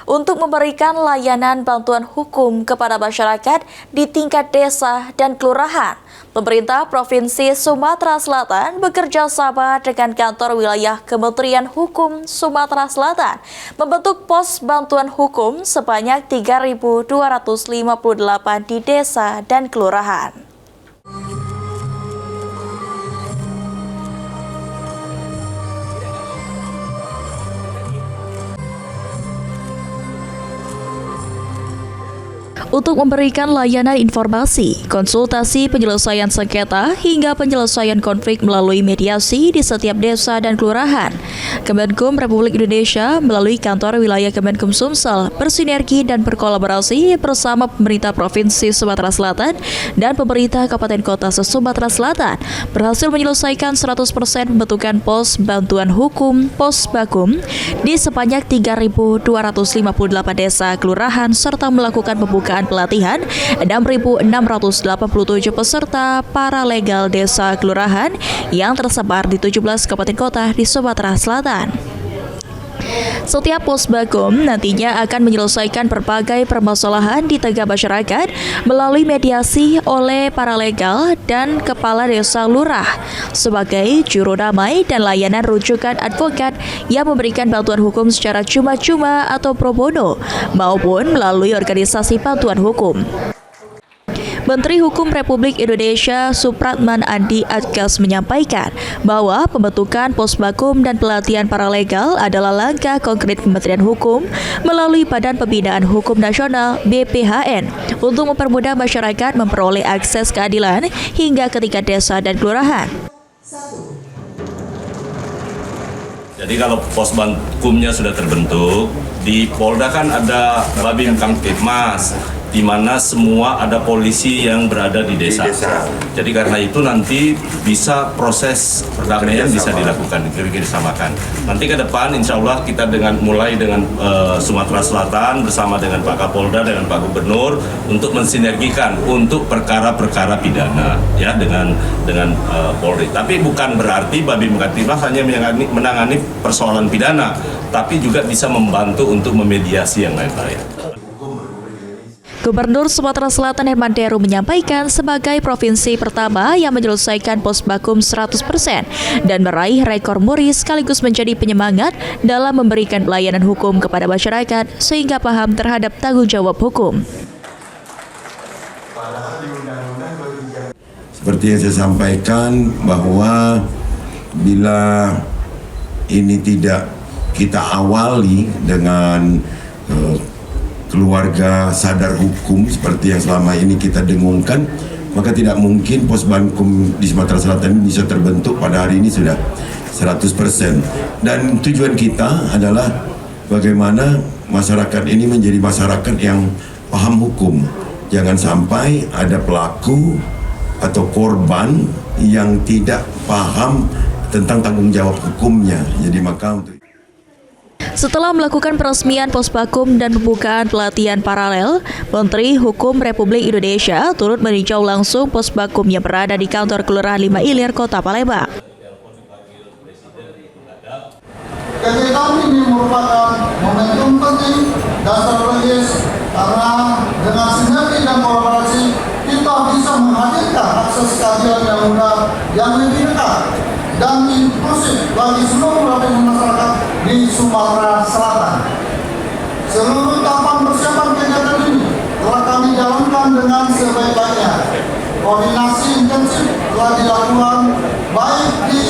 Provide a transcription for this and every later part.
untuk memberikan layanan bantuan hukum kepada masyarakat di tingkat desa dan kelurahan. Pemerintah Provinsi Sumatera Selatan bekerja sama dengan kantor wilayah Kementerian Hukum Sumatera Selatan membentuk pos bantuan hukum sebanyak 3.258 di desa dan kelurahan. Untuk memberikan layanan informasi, konsultasi penyelesaian sengketa, hingga penyelesaian konflik melalui mediasi di setiap desa dan kelurahan. Kemenkum Republik Indonesia melalui kantor wilayah Kemenkum Sumsel bersinergi dan berkolaborasi bersama pemerintah Provinsi Sumatera Selatan dan pemerintah Kabupaten Kota Sumatera Selatan berhasil menyelesaikan 100% pembentukan pos bantuan hukum Posbakum di sebanyak 3.258 desa kelurahan serta melakukan pembukaan pelatihan 6.687 peserta paralegal desa kelurahan yang tersebar di 17 kabupaten kota di Sumatera Selatan. Setiap Posbakum nantinya akan menyelesaikan berbagai permasalahan di tengah masyarakat melalui mediasi oleh paralegal dan kepala desa lurah sebagai juru damai dan layanan rujukan advokat yang memberikan bantuan hukum secara cuma-cuma atau pro bono maupun melalui organisasi bantuan hukum. Menteri Hukum Republik Indonesia Supratman Andi Adgas menyampaikan bahwa pembentukan Posbakum dan pelatihan paralegal adalah langkah konkret Kementerian Hukum melalui Badan Pembinaan Hukum Nasional BPHN untuk mempermudah masyarakat memperoleh akses keadilan hingga ke tingkat desa dan kelurahan. Jadi kalau Posbakumnya sudah terbentuk, di Polda kan ada Babin Kamtipmas, di mana semua ada polisi yang berada di desa. Jadi karena itu nanti bisa proses perdamaian bisa dilakukan, disamakan. Nanti ke depan insya Allah kita mulai dengan Sumatera Selatan bersama dengan Pak Kapolda, dengan Pak Gubernur untuk mensinergikan untuk perkara-perkara pidana ya dengan Polri. Tapi bukan berarti Babin Kamtipmas hanya menangani persoalan pidana, tapi juga bisa membantu untuk memediasi yang lain-lain. Gubernur Sumatera Selatan Herman Deru menyampaikan sebagai provinsi pertama yang menyelesaikan Posbakum 100% dan meraih rekor muri sekaligus menjadi penyemangat dalam memberikan pelayanan hukum kepada masyarakat sehingga paham terhadap tanggung jawab hukum. Seperti yang saya sampaikan bahwa bila ini tidak kita awali dengan keluarga sadar hukum seperti yang selama ini kita dengungkan, maka tidak mungkin Posbakum di Sumatera Selatan ini bisa terbentuk pada hari ini sudah 100%. Dan tujuan kita adalah bagaimana masyarakat ini menjadi masyarakat yang paham hukum. Jangan sampai ada pelaku atau korban yang tidak paham tentang tanggung jawab hukumnya. Jadi maka untuk Setelah melakukan peresmian Posbakum dan pembukaan pelatihan paralel, Menteri Hukum Republik Indonesia turut meninjau langsung Posbakum yang berada di kantor Kelurahan 5 Ilir, Kota Palembang. Kegiatan ini merupakan momentum penting dan strategis karena dengan sinergi dan kolaborasi kita bisa menghadirkan akses keadilan yang mudah, yang lebih dekat dan inklusif bagi seluruh lapisan masyarakat di Sumatera Selatan. Seluruh tahapan persiapan kegiatan ini telah kami jalankan dengan sebaik-baiknya. Koordinasi intensif telah dilakukan baik di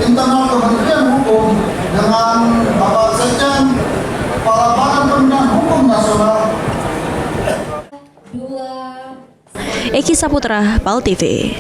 internal Kementerian Hukum dengan Bapak Sekjen, Kepala Badan Pembinaan Hukum Nasional. Eki Saputra, PAL TV.